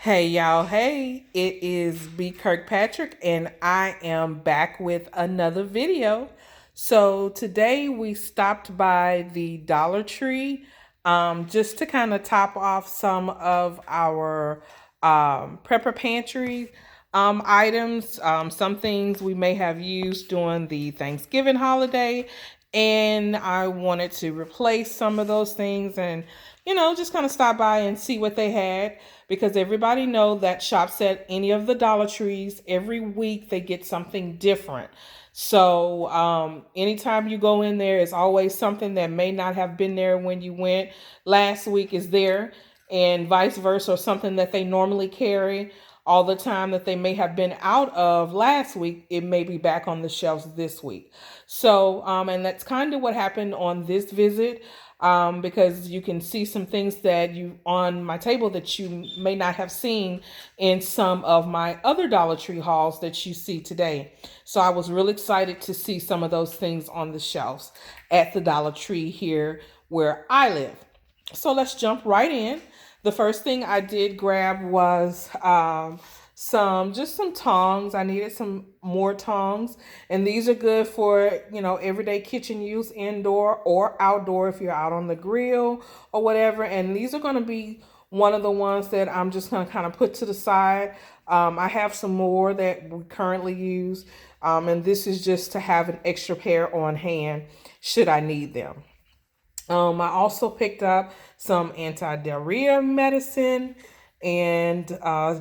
Hey y'all, hey, it is B. Kirkpatrick, and I am back with another video. So today we stopped by the Dollar Tree just to kind of top off some of our prepper pantry items, some things we may have used during the Thanksgiving holiday, and I wanted to replace some of those things and just kind of stop by and see what they had because everybody know that shops at any of the Dollar Trees every week they get something different. So anytime you go in there, it's always something that may not have been there when you went last week is there, and vice versa, or something that they normally carry all the time that they may have been out of last week, it may be back on the shelves this week. So, and that's kind of what happened on this visit. Because you can see some things that you on my table that you may not have seen in some of my other Dollar Tree hauls that you see today. So I was really excited to see some of those things on the shelves at the Dollar Tree here where I live. So let's jump right in. The first thing I did grab was some tongs. I needed some more tongs, and these are good for everyday kitchen use, indoor or outdoor if you're out on the grill or whatever. And these are going to be one of the ones that I'm just going to kind of put to the side. I have some more that we currently use, and this is just to have an extra pair on hand should I need them. I also picked up some anti-diarrhea medicine and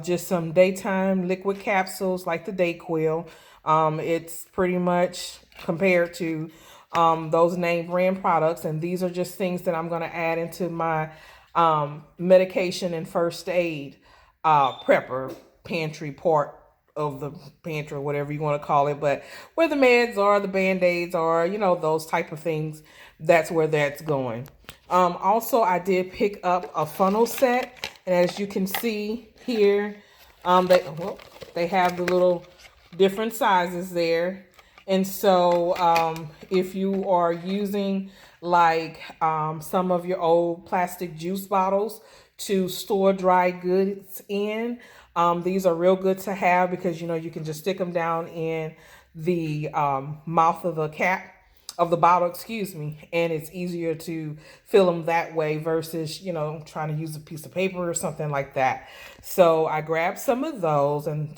just some daytime liquid capsules like the Dayquil. It's pretty much compared to those name brand products, and these are just things that I'm going to add into my medication and first aid prepper pantry part of the pantry, or whatever you want to call it. But where the meds are, the band-aids are, those type of things, that's where that's going. Also, I did pick up a funnel set, and as you can see here, they have the little different sizes there. And so if you are using like some of your old plastic juice bottles to store dry goods in, these are real good to have because you can just stick them down in the mouth of the cap of the bottle, excuse me, and it's easier to fill them that way versus trying to use a piece of paper or something like that. So I grabbed some of those, and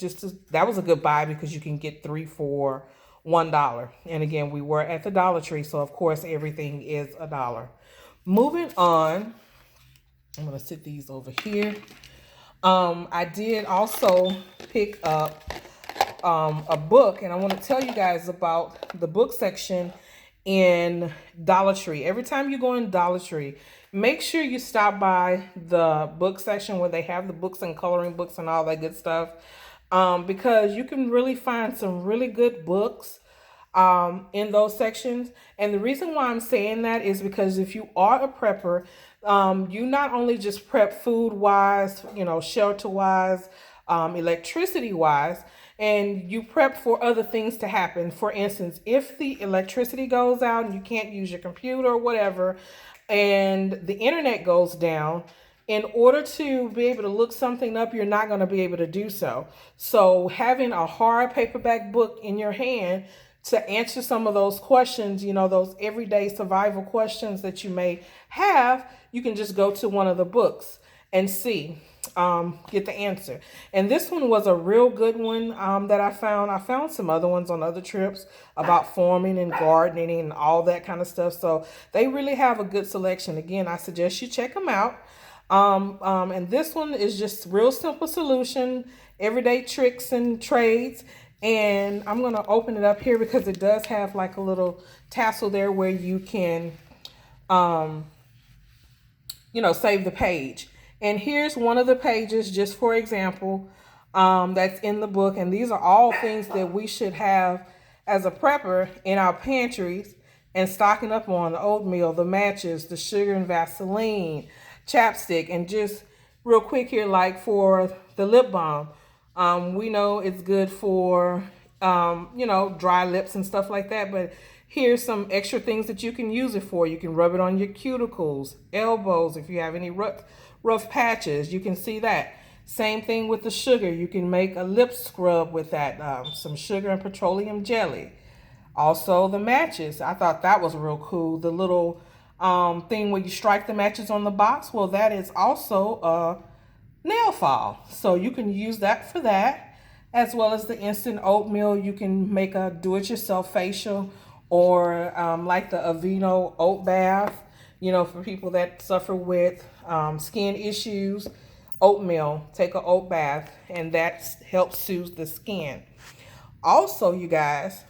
that was a good buy because you can get 3 for $1. And again, we were at the Dollar Tree, so of course everything is $1. Moving on, I'm gonna sit these over here. I did also pick up a book, and I want to tell you guys about the book section in Dollar Tree. Every time you go in Dollar Tree, make sure you stop by the book section where they have the books and coloring books and all that good stuff, because you can really find some really good books in those sections. And the reason why I'm saying that is because if you are a prepper, you not only just prep food wise, shelter wise, electricity wise, and you prep for other things to happen. For instance, if the electricity goes out and you can't use your computer or whatever, and the internet goes down, in order to be able to look something up, you're not going to be able to do so. So having a hard paperback book in your hand to answer some of those questions, those everyday survival questions that you may have, you can just go to one of the books and get the answer. And this one was a real good one that I found. I found some other ones on other trips about farming and gardening and all that kind of stuff. So they really have a good selection. Again, I suggest you check them out. And this one is just real simple solution, everyday tricks and trades. And I'm going to open it up here because it does have like a little tassel there where you can, save the page. And here's one of the pages, just for example, that's in the book. And these are all things that we should have as a prepper in our pantries and stocking up on: the oatmeal, the matches, the sugar and Vaseline, chapstick. And just real quick here, like for the lip balm, we know it's good for, dry lips and stuff like that. But here's some extra things that you can use it for. You can rub it on your cuticles, elbows, if you have any rough patches, you can see that. Same thing with the sugar. You can make a lip scrub with that, some sugar and petroleum jelly. Also, the matches. I thought that was real cool. The little thing where you strike the matches on the box. Well, that is also a nail file. So you can use that for that, as well as the instant oatmeal. You can make a do-it-yourself facial, or like the Aveeno oat bath, for people that suffer with skin issues. Oatmeal, take an oat bath, and that helps soothe the skin. Also, you guys,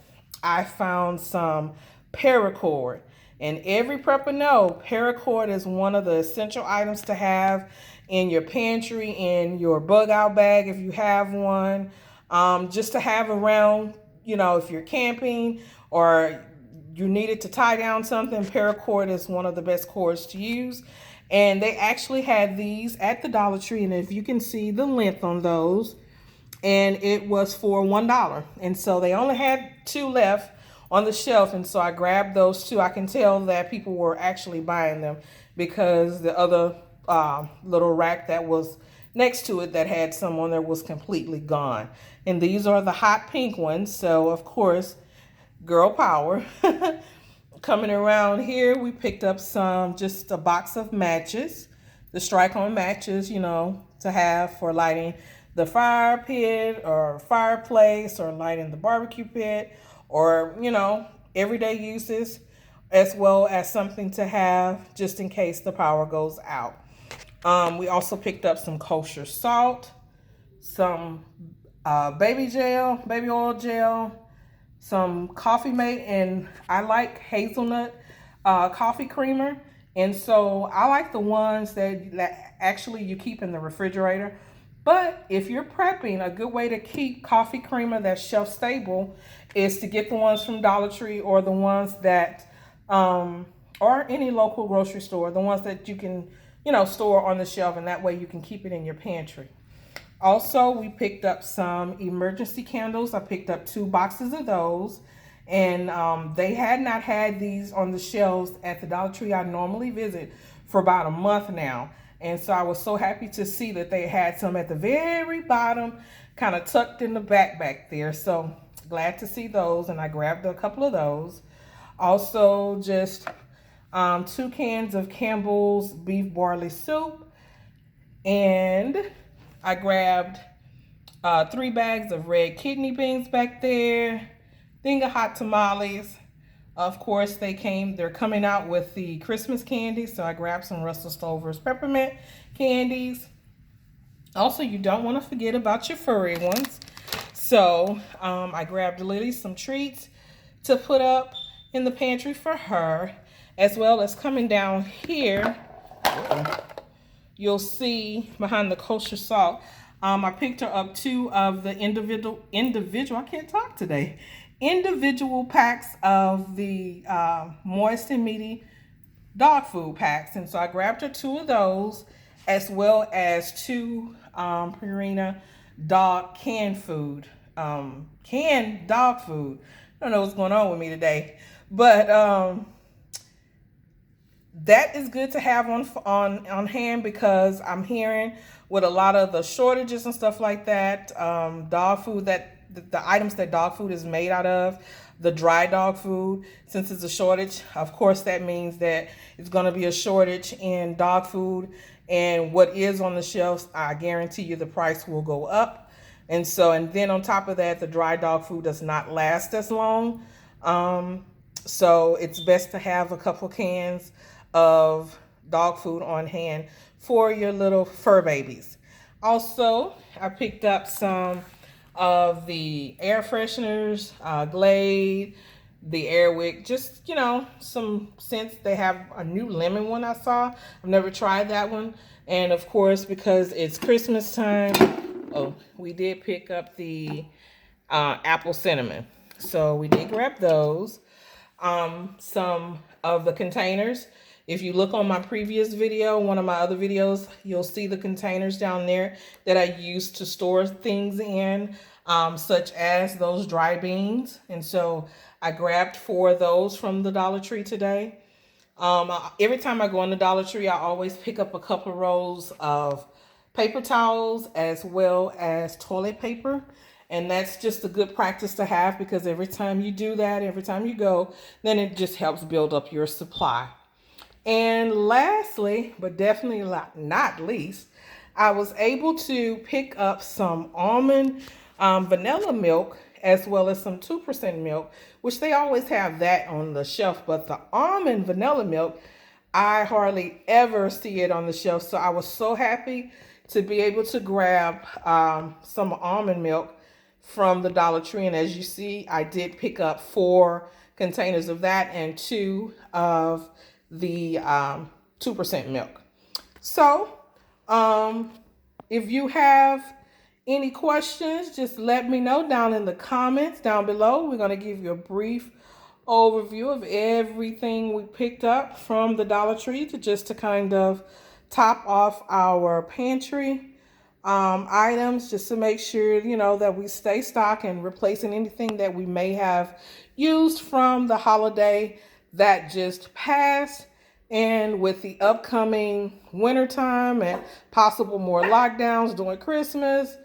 I found some paracord. And every prepper know paracord is one of the essential items to have in your pantry, in your bug out bag if you have one. Just to have around, if you're camping or you needed to tie down something, paracord is one of the best cords to use. And they actually had these at the Dollar Tree, and if you can see the length on those, and it was for $1. And so they only had 2 left on the shelf, and so I grabbed those 2. I can tell that people were actually buying them because the other little rack that was next to it that had some on there was completely gone. And these are the hot pink ones, so of course, girl power. Coming around here, we picked up just a box of matches, the strike-on matches, to have for lighting the fire pit or fireplace, or lighting the barbecue pit, or, everyday uses, as well as something to have just in case the power goes out. We also picked up some kosher salt, some baby oil gel, some Coffee Mate, and I like hazelnut coffee creamer. And so I like the ones that actually you keep in the refrigerator. But if you're prepping, a good way to keep coffee creamer that's shelf stable is to get the ones from Dollar Tree, or the ones that, or any local grocery store, the ones that you can, store on the shelf, and that way you can keep it in your pantry. Also, we picked up some emergency candles. I picked up 2 boxes of those, and they had not had these on the shelves at the Dollar Tree I normally visit for about a month now. And so I was so happy to see that they had some at the very bottom, kind of tucked in the back there. So glad to see those, and I grabbed a couple of those. Also, just 2 cans of Campbell's beef barley soup, and I grabbed 3 bags of red kidney beans back there, thing of hot tamales. Of course, they're coming out with the Christmas candy, so I grabbed some Russell Stover's peppermint candies. Also, you don't want to forget about your furry ones. So I grabbed Lily some treats to put up in the pantry for her, as well as coming down here. You'll see behind the kosher salt, I picked her up 2 of the I can't talk today, individual packs of the moist and meaty dog food packs. And so I grabbed her 2 of those, as well as 2 Purina dog canned food, canned dog food. I don't know what's going on with me today, but that is good to have on hand, because I'm hearing with a lot of the shortages and stuff like that, dog food, that the items that dog food is made out of, the dry dog food, since it's a shortage, of course that means that it's going to be a shortage in dog food, and what is on the shelves, I guarantee you the price will go up. And then on top of that, the dry dog food does not last as long. So it's best to have a couple cans of dog food on hand for your little fur babies. Also, I picked up some of the air fresheners, Glade, the Airwick, just, some scents. They have a new lemon one I saw. I've never tried that one. And of course, because it's Christmas time, we did pick up the apple cinnamon. So we did grab those. Some of the containers. If you look on my previous video, one of my other videos, you'll see the containers down there that I use to store things in, such as those dry beans. And so I grabbed 4 of those from the Dollar Tree today. Every time I go in the Dollar Tree, I always pick up a couple rolls of paper towels as well as toilet paper. And that's just a good practice to have, because every time you do that, every time you go, then it just helps build up your supply. And lastly, but definitely not least, I was able to pick up some almond vanilla milk as well as some 2% milk, which they always have that on the shelf. But the almond vanilla milk, I hardly ever see it on the shelf. So I was so happy to be able to grab some almond milk from the Dollar Tree. And as you see, I did pick up 4 containers of that and 2 of the 2% milk. So, if you have any questions, just let me know down in the comments down below. We're going to give you a brief overview of everything we picked up from the Dollar Tree to kind of top off our pantry items, just to make sure, that we stay stocked and replacing anything that we may have used from the holiday that just passed. And with the upcoming wintertime and possible more lockdowns during Christmas,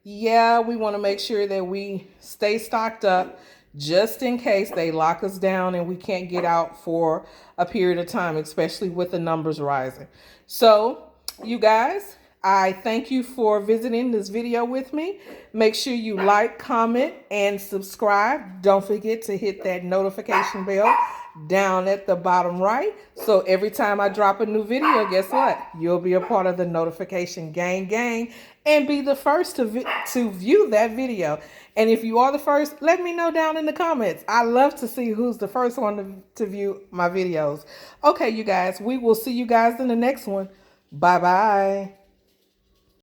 yeah, we want to make sure that we stay stocked up just in case they lock us down and we can't get out for a period of time, especially with the numbers rising. So, you guys, I thank you for visiting this video with me. Make sure you like, comment, and subscribe. Don't forget to hit that notification bell down at the bottom right. So every time I drop a new video, guess what? You'll be a part of the notification gang and be the first to view that video. And if you are the first, let me know down in the comments. I love to see who's the first one to view my videos. Okay, you guys, we will see you guys in the next one. Bye-bye.